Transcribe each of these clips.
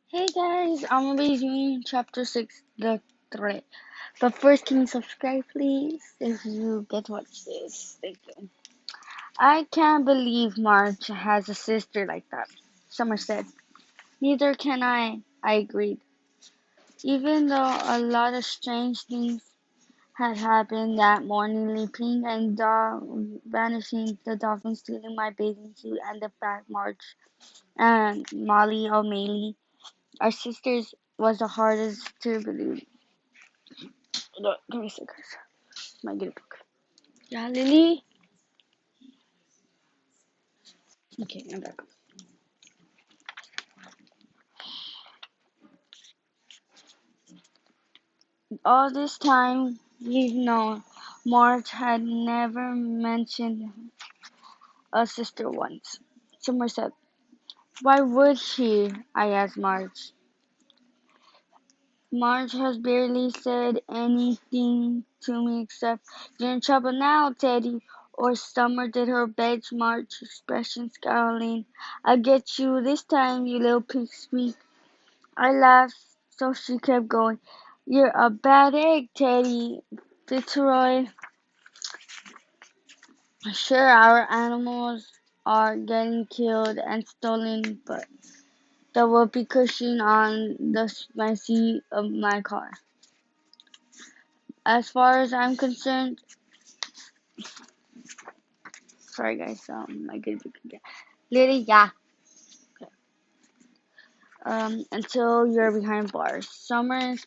Hey guys, I'm gonna be doing chapter 6, the threat. But first, can you subscribe please if you get to watch this? Thank you. I can't believe Marge has a sister like that. Summer said. Neither can I agreed. Even though a lot of strange things had happened that morning, leaping and vanishing, the dolphin stealing my bathing suit, and the fact Marge and Molly O'Malley, our sisters, was the hardest to believe. No, give me a second. My guinea pig. Yeah, Lily. Okay, I'm back. All this time we've known, Marge had never mentioned a sister once. Summer said, "Why would she?" I asked Marge. Marge has barely said anything to me except, "You're in trouble now, Teddy." Or Summer did her best Marge expression, scowling. "I'll get you this time, you little pig squeak." I laughed, so she kept going. "You're a bad egg, Teddy Fitzroy. Sure, our animals are getting killed and stolen, but the whoopee cushion on my seat of my car. As far as I'm concerned, sorry guys, I get it again. Lily, yeah. Until you're behind bars. Summer's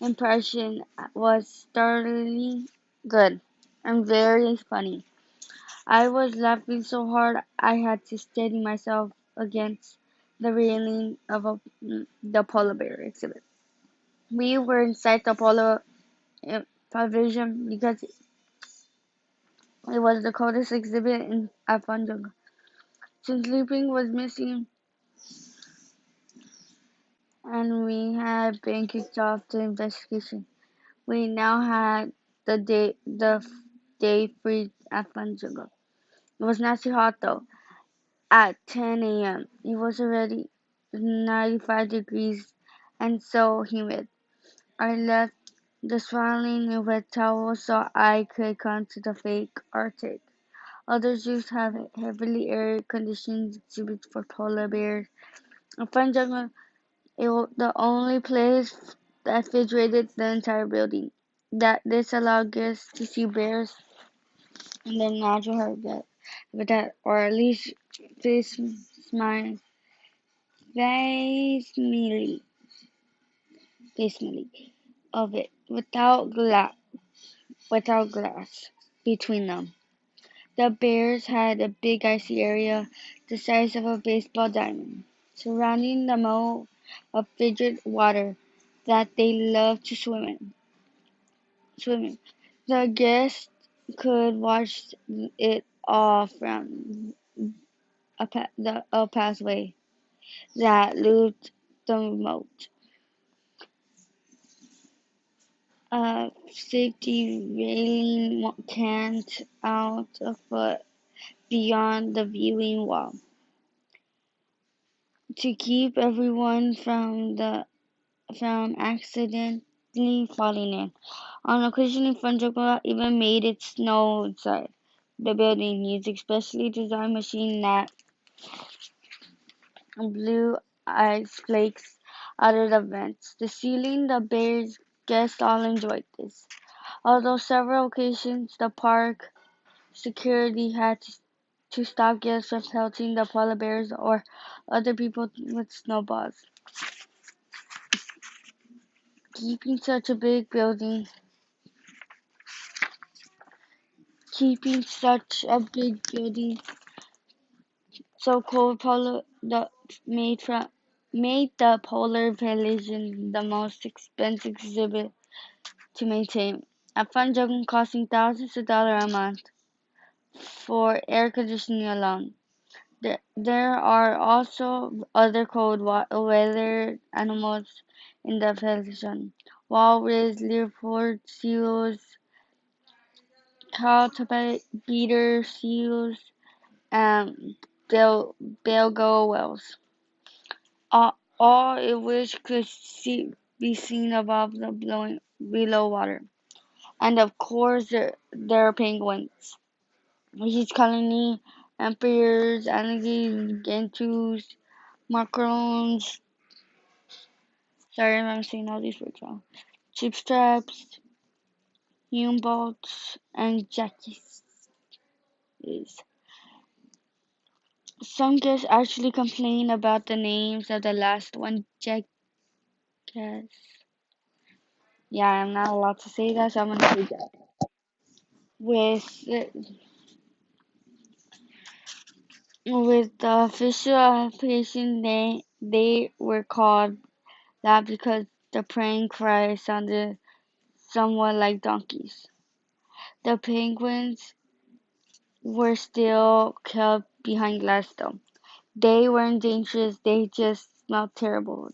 impression was startlingly good and very funny. I was laughing so hard I had to steady myself against the railing of the polar bear exhibit. We were inside the polar pavilion because it was the coldest exhibit in Afanjung. Since sleeping was missing and we had been kicked off the investigation, we now had the day free at Afanjung. It was nasty hot though. At 10 a.m. it was already 95 degrees and so humid. I left the swaddling wet towel so I could come to the fake Arctic. Other zoos have heavily air-conditioned exhibits for polar bears. In Fanjanga, the only place that refrigerated the entire building. This allowed guests to see bears in their natural habitat, or at least this my facsimile of it, without glass between them. The bears had a big icy area the size of a baseball diamond, surrounding the moat of frigid water that they loved to swim in. The guests could watch it all from a pathway that looped the moat. A safety railing cant out a foot beyond the viewing wall to keep everyone from accidentally falling in. On occasion, Funjago even made it snow inside the building, using specially designed machine that blew ice flakes out of the vents. The ceiling, the bears guests all enjoyed this. Although several occasions the park security had to stop guests from pelting the polar bears or other people with snowballs. Keeping such a big building, keeping such a big building so cold made from made the polar pavilion the most expensive exhibit to maintain. A fun jungle costing thousands of dollars a month for air conditioning alone. There are also other cold weather animals in the pavilion: walrus, leopard seals, beater seals, and Belgo whales. all of which could be seen above the below water. And of course, there are penguins. His colony, emperors, alligators, gentoos, macarons. Sorry if I'm saying all these words wrong. Chipstraps, Humboldts, and Jackies. Some guests actually complain about the names of the last one, Jackass. Yeah, I'm not allowed to say that, so I'm gonna say that. With the official application, they were called that because the praying cry sounded somewhat like donkeys. The penguins were still kept behind glass though. They weren't dangerous, they just smelled terrible.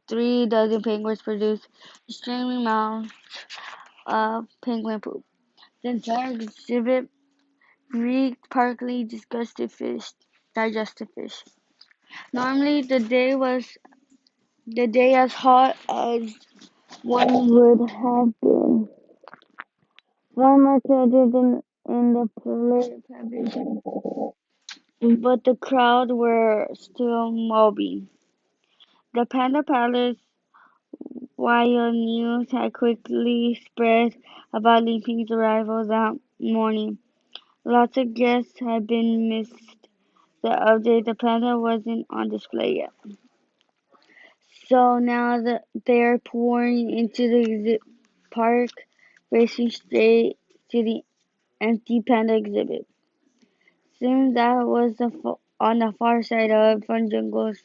3 dozen penguins produced extremely amounts of penguin poop. The entire exhibit reeked partly digested fish. Normally the day as hot as one would have been warmer colder than in the polar pavilion. But the crowd were still mobbing. The Panda Palace, while news had quickly spread about Limping's arrival that morning, lots of guests had been missed the update the panda wasn't on display yet. So now they're pouring into the park, racing straight to the empty panda exhibit. Soon that was on the far side of Fun Jungles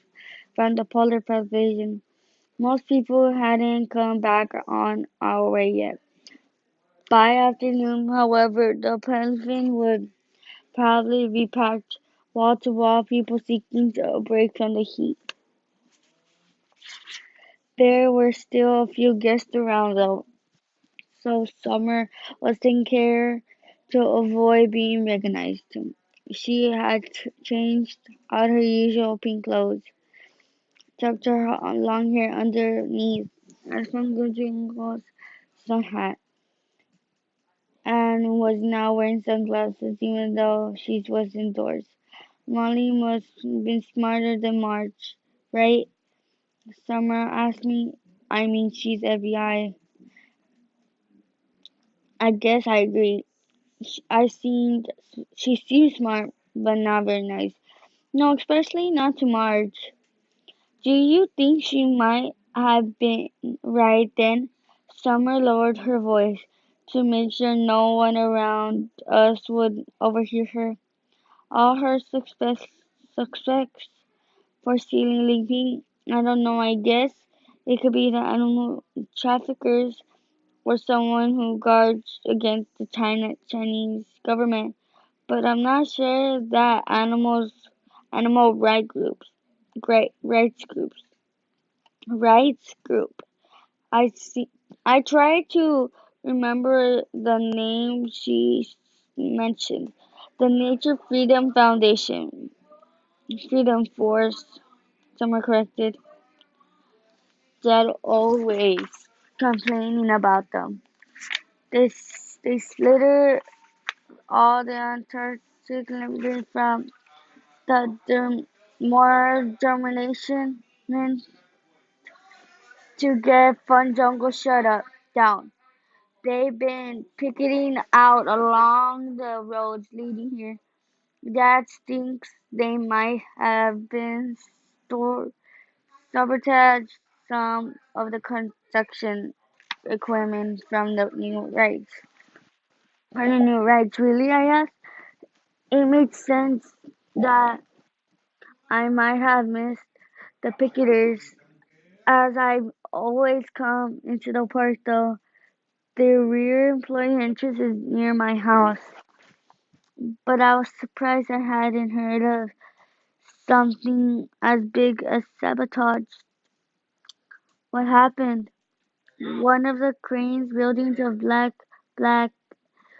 from the polar pavilion. Most people hadn't come back on our way yet. By afternoon, however, the pavilion would probably be packed wall to wall, people seeking a break from the heat. There were still a few guests around though, so Summer was taking care to avoid being recognized. She had changed out her usual pink clothes, tucked her long hair underneath a Jungle's sun hat, and was now wearing sunglasses even though she was indoors. Molly must have been smarter than March, right? Summer asked me. I mean, she's FBI. I guess I agree. She seemed smart, but not very nice. No, especially not to Marge. Do you think she might have been right then? Summer lowered her voice to make sure no one around us would overhear her. All her suspects for stealing Limping, I don't know, I guess it could be the animal traffickers or someone who guards against the Chinese government. But I'm not sure that animal rights group. I see. I tried to remember the name she mentioned. The Nature Freedom Foundation, Freedom Force. Someone corrected. They're always complaining about them. They they slither all the Antarctic living from more determination to get Fun Jungle shut up down. They've been picketing out along the roads leading here. That stinks. They might have been sabotaged some of the construction equipment from the new rides. Are the new rides really? I asked. It makes sense that I might have missed the picketers, as I've always come into the park though. The rear employee entrance is near my house, but I was surprised I hadn't heard of something as big as sabotage. What happened? One of the cranes building black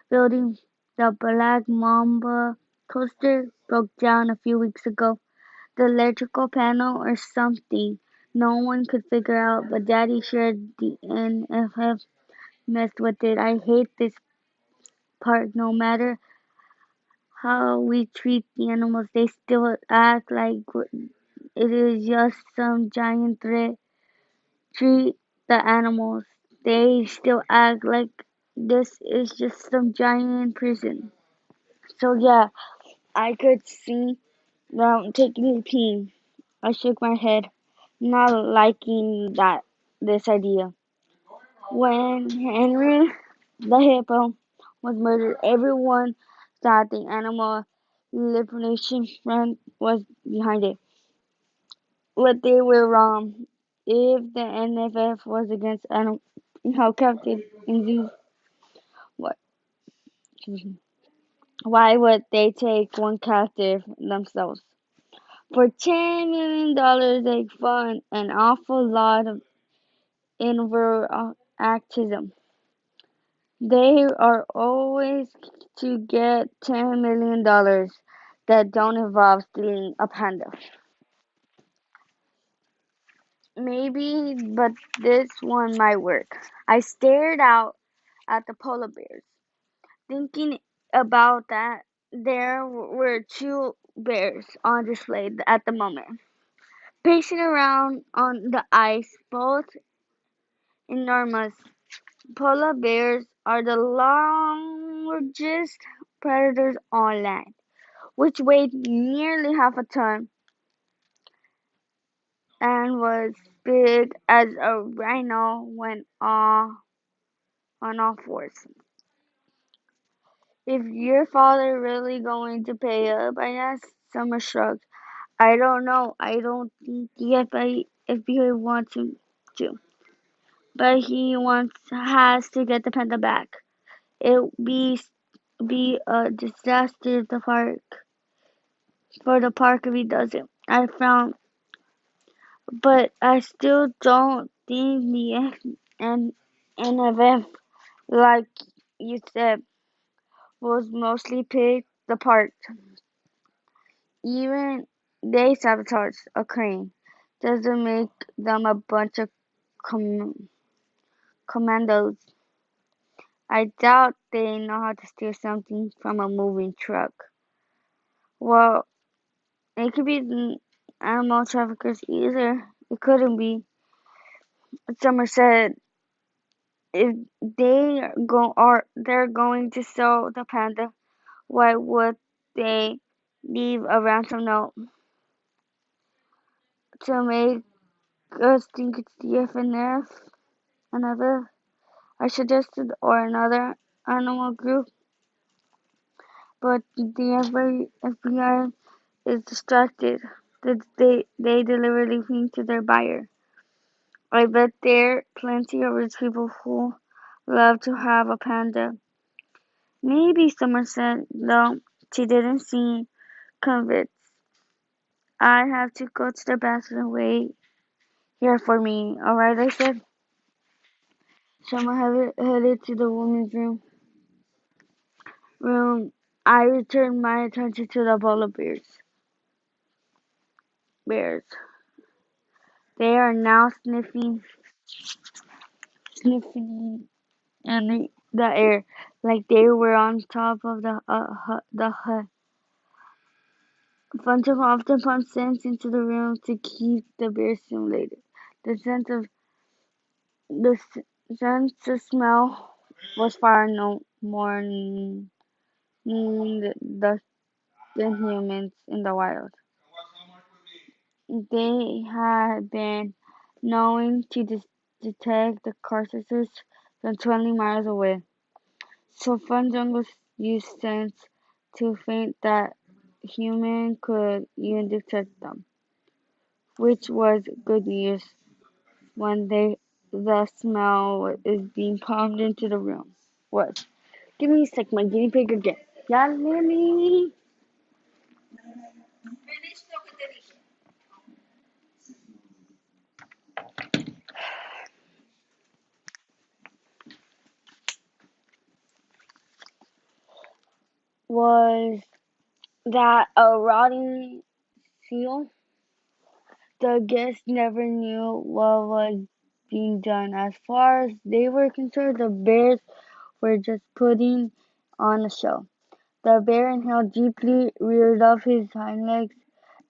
building, the Black Mamba coaster broke down a few weeks ago. The electrical panel or something no one could figure out, but Daddy shared the NFF messed with it. I hate this part. No matter how we treat the animals, they still act like it is just some giant threat. Treat the animals. They still act like this is just some giant prison. So yeah, I could see them taking a pee. I shook my head, not liking this idea. When Henry the hippo was murdered, everyone thought the animal liberation front was behind it. But they were wrong. If the NFF was against animal captive in zoos, what? Why would they take one captive themselves? For $10 million, they fund an awful lot of activism. They are always to get $10 million that don't involve stealing a panda. Maybe, but this one might work. I stared out at the polar bears, thinking about that. There were two bears on display at the moment, pacing around on the ice, both enormous. Polar bears are the largest predators on land, which weighed nearly half a ton and was big as a rhino when on all fours. Is your father really going to pay up? I asked. Summer shrugged. I don't know. I don't think the FBI wants him to. But he has to get the panda back. It'll be a disaster for the park if he doesn't. I found, but I still don't think the NFF, like you said, was mostly picked apart. Even they sabotage a crane. Doesn't make them a bunch of com- commandos. I doubt they know how to steal something from a moving truck. Well, it could be animal traffickers either. It couldn't be. Summer said if they're going to sell the panda, why would they leave a ransom note to make us think it's the FNF? Another I suggested or another animal group, but the FBI is distracted. They deliberately think to their buyer. I bet there are plenty of rich people who love to have a panda. Maybe Summer said, though she didn't seem convinced. I have to go to the bathroom. Wait here for me. Alright, I said. Summer headed to the woman's room. I returned my attention to the polar bears. They are now sniffing in the air like they were on top of the hut. Phantom often pumps scents into the room to keep the bears stimulated. The the sense of smell was far no more than humans in the wild. They had been known to detect the carcasses from 20 miles away. So fun jungles use scents to feint that humans could even detect them, which was good news when the smell is being pumped into the room. What? Give me a sec, my guinea pig again. Yeah, Lily was that a rotting seal? The guests never knew what was being done. As far as they were concerned, the bears were just putting on a show. The bear inhaled deeply, reared up his hind legs,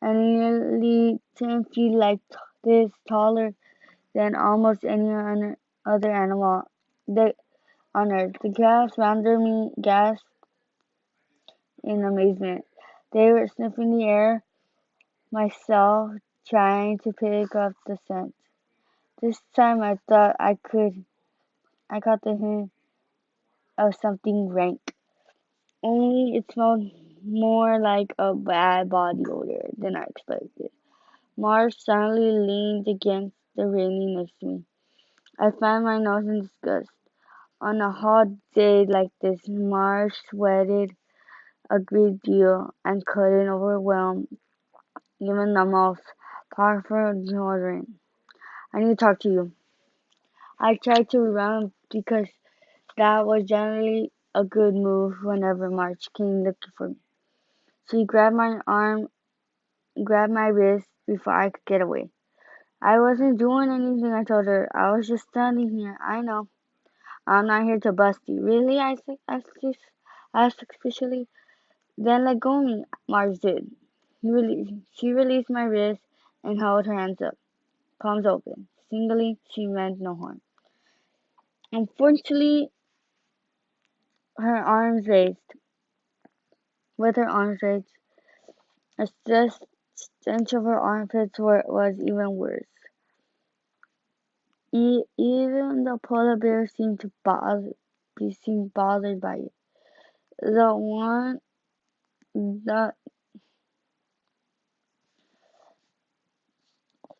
and nearly 10 feet like this taller than almost any other animal on earth. The guests around me gasped in amazement. They were sniffing the air, myself trying to pick up the scent. This time I thought I caught the hint of something rank. Only it smelled more like a bad body odor than I expected. Marsh suddenly leaned against the railing next to me. I found my nose in disgust. On a hot day like this, Marsh sweated a great deal and couldn't overwhelm even the most powerful deodorant. I need to talk to you. I tried to run because that was generally a good move whenever March came looking for me. She grabbed my wrist before I could get away. I wasn't doing anything, I told her. I was just standing here. I know. I'm not here to bust you. Really? I asked suspiciously. Then let go of me, Marge did. She released my wrist and held her hands up, palms open. Singly, she meant no harm. Unfortunately, her arms raised. With her arms raised, the stench of her armpits was even worse. Even the polar bear seemed bothered by it. The one that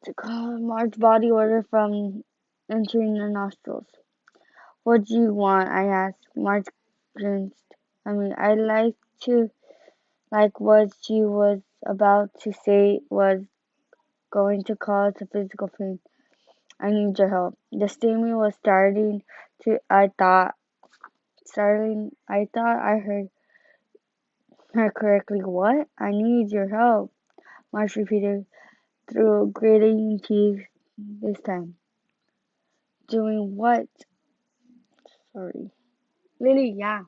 to call Marge's body odor from entering her nostrils. What do you want? I asked. Marge grimaced. I like what she was about to say was going to cause a physical pain. I need your help. The statement was startling. I thought I heard her correctly. What? I need your help. Marge repeated through gritting teeth this time. Doing what? Sorry. Lily, yeah.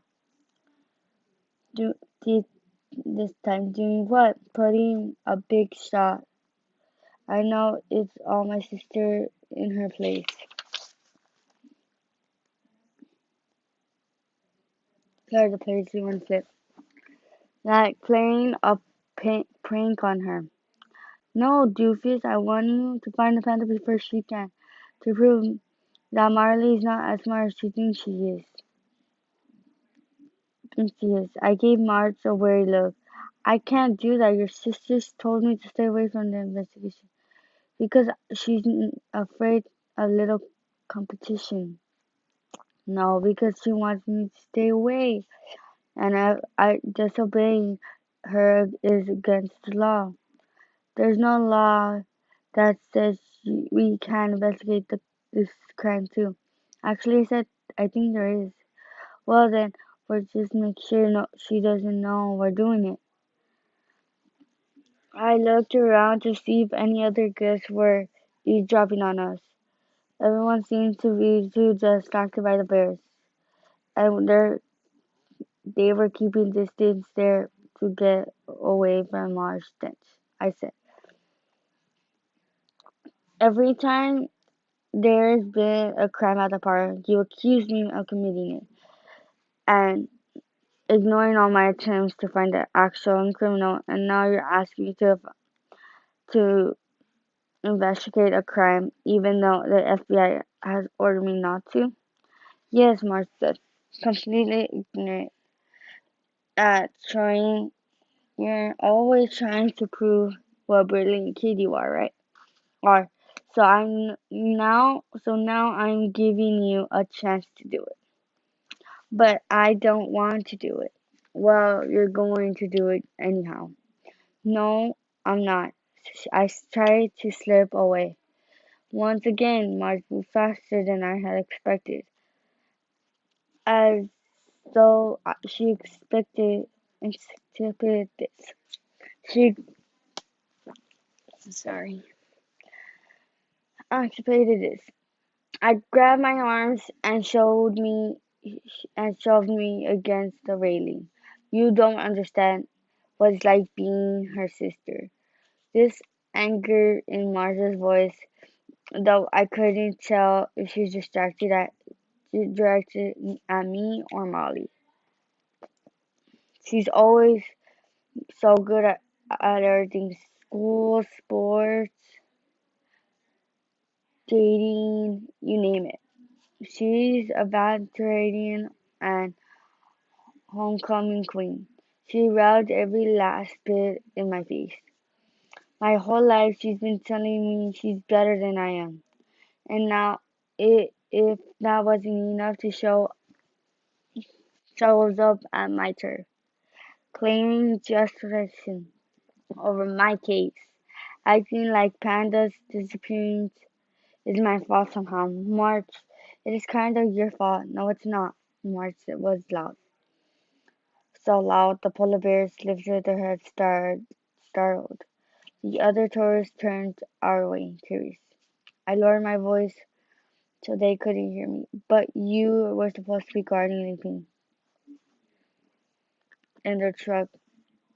Do, did this time doing what? Putting a big shot. I know it's all my sister in her place. There's a place you want to flip. Like playing a prank on her. No, doofus, I want you to find the panther before she can. To prove that Marley is not as smart as she thinks she is. I gave Marge a worried look. I can't do that. Your sisters told me to stay away from the investigation. Because she's afraid of little competition. No, because she wants me to stay away. And I disobeying her is against the law. There's no law that says we can investigate this crime too. Actually, I think there is. Well then, we'll just make sure she doesn't know we're doing it. I looked around to see if any other guests were eavesdropping on us. Everyone seemed to be too distracted by the bears, and they were keeping distance there to get away from our stench. I said, every time there's been a crime at the park, you accuse me of committing it, and ignoring all my attempts to find the actual criminal, and now you're asking me to investigate a crime, even though the FBI has ordered me not to. Yes, Mark said, completely ignorant at trying. You're always trying to prove what a brilliant kid you are, right? Or so now I'm giving you a chance to do it. But I don't want to do it. Well, you're going to do it anyhow. No, I'm not. I tried to slip away. Once again, Marge moved faster than I had expected, as though she anticipated this. She, sorry. anticipated this. I grabbed my arms and shoved me against the railing. You don't understand what it's like being her sister. This anger in Martha's voice, though I couldn't tell if she was directed at me or Molly. She's always so good at everything: school, sports, dating, you name it. She's a valedictorian and homecoming queen. She rubbed every last bit in my face. My whole life she's been telling me she's better than I am. And now, if that wasn't enough to shows up at my turf, claiming jurisdiction over my case, acting like Panda's disappearance is my fault somehow. March, it is kind of your fault. No, it's not. March was loud. So loud the polar bears lifted their heads startled. The other tourists turned our way, curious. I lowered my voice so they couldn't hear me. But you were supposed to be guarding anything in their truck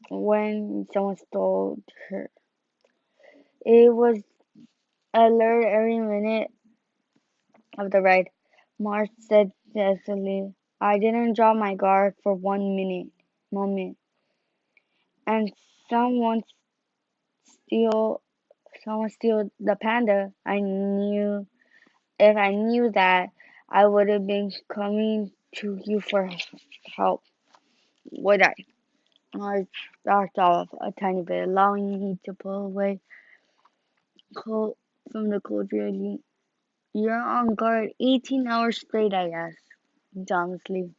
when someone stole her. It was alert every minute of the ride. Marsh said desperately. I didn't drop my guard for 1 moment. And someone steal someone steal the panda. If I knew that, I would have been coming to you for help, would I? I backed off a tiny bit, allowing me to pull away from the cold railing. You're on guard 18 hours straight, I asked, honestly.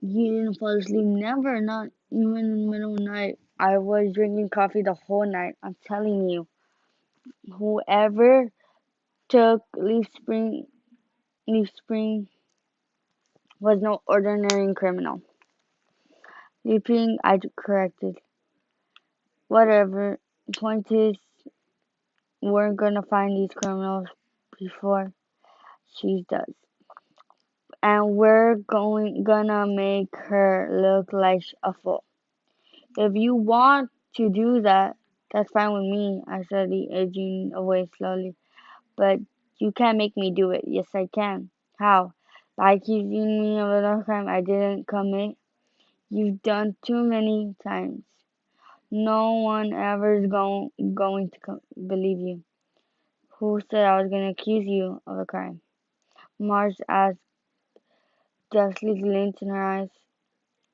You didn't fall asleep, never, not even in the middle of the night. I was drinking coffee the whole night. I'm telling you, whoever took Leaf Spring was no ordinary criminal. Leaping, I corrected. Whatever. Point is, we're gonna find these criminals before she does. And we're gonna make her look like a fool. If you want to do that, that's fine with me, I said, edging away slowly. But you can't make me do it. Yes, I can. How? By accusing me of another crime I didn't commit. You've done too many times. No one ever is going to believe you. Who said I was going to accuse you of a crime? Marge asked, ghastly glint in her eyes.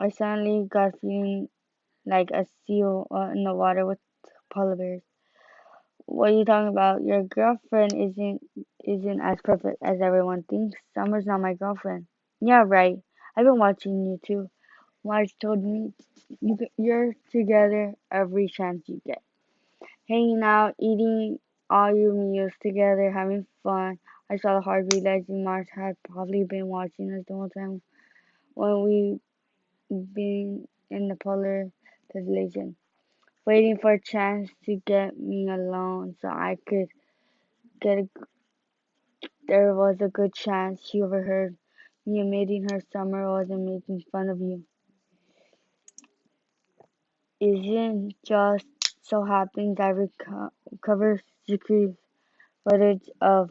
I suddenly got feeling like a seal in the water with polar bears. What are you talking about? Your girlfriend isn't as perfect as everyone thinks. Summer's not my girlfriend. Yeah, right. I've been watching you too. Marge told me you're together every chance you get. Hanging out, eating all your meals together, having fun. I saw the hard realizing Marge had probably been watching us the whole time when we been in the polar desolation, waiting for a chance to get me alone so I could get a, there was a good chance she overheard me admitting her summer wasn't making fun of you. Isn't just so happens I recover secret footage of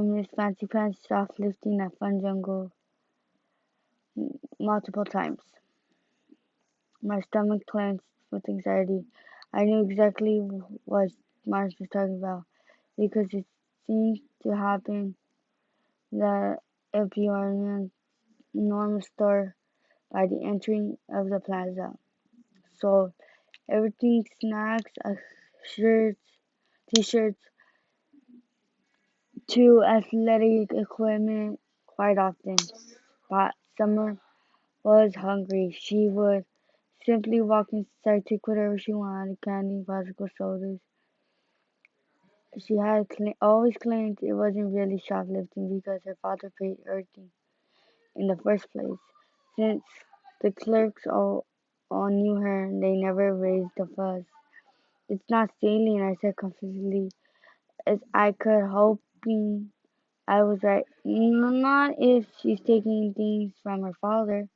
Miss Fancy Pants shoplifting at Fun Jungle multiple times. My stomach clenched with anxiety. I knew exactly what Marge was talking about because it seemed to happen that if you are in an enormous store by the entry of the plaza, sold everything snacks, shirts, t-shirts, to athletic equipment quite often. But Summer was hungry. She would simply walk inside, take whatever she wanted, candy, popsicle, sodas. She had always claimed it wasn't really shoplifting because her father paid everything in the first place, since the clerks all knew her. They never raised a fuss. It's not sailing, I said confidently, as I could, hoping I was right. Not if she's taking things from her father.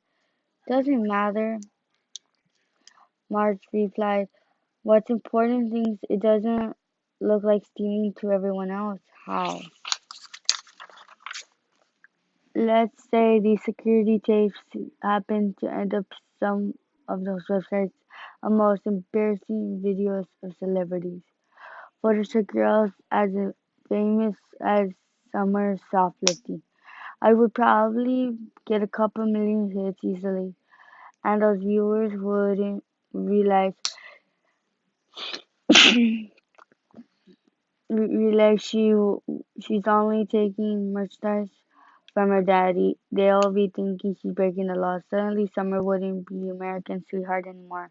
Doesn't matter, Marge replied. What's important things it doesn't look like stealing to everyone else. How? Let's say the security tapes happen to end up some of those websites of most embarrassing videos of celebrities. Photos of girls as famous as Summer Shoplifting. I would probably get a couple million hits easily, and those viewers wouldn't realize realize she's only taking merchandise from her daddy. They'll be thinking she's breaking the law. Suddenly, Summer wouldn't be American sweetheart anymore.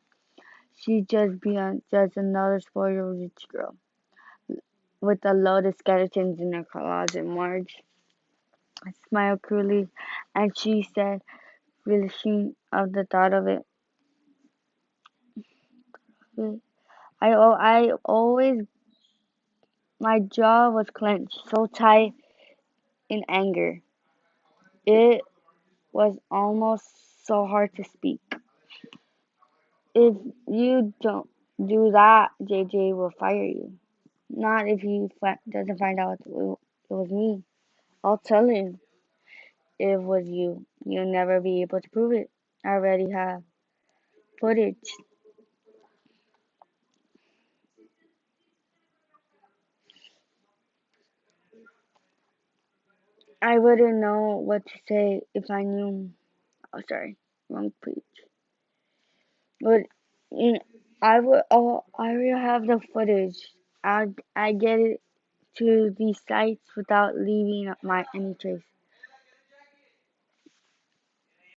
She'd just be just another spoiled rich girl with a load of skeletons in her closet. Marge smiled cruelly, and she said, relishing of the thought of it, I always, my jaw was clenched so tight in anger. It was almost so hard to speak. If you don't do that, JJ will fire you. Not if he doesn't find out it was me. I'll tell him it was you. You'll never be able to prove it. I already have footage. I wouldn't know what to say if I knew. Oh, sorry, wrong page. But you know, I would. Oh, I will have the footage. I get it to these sites without leaving my any trace.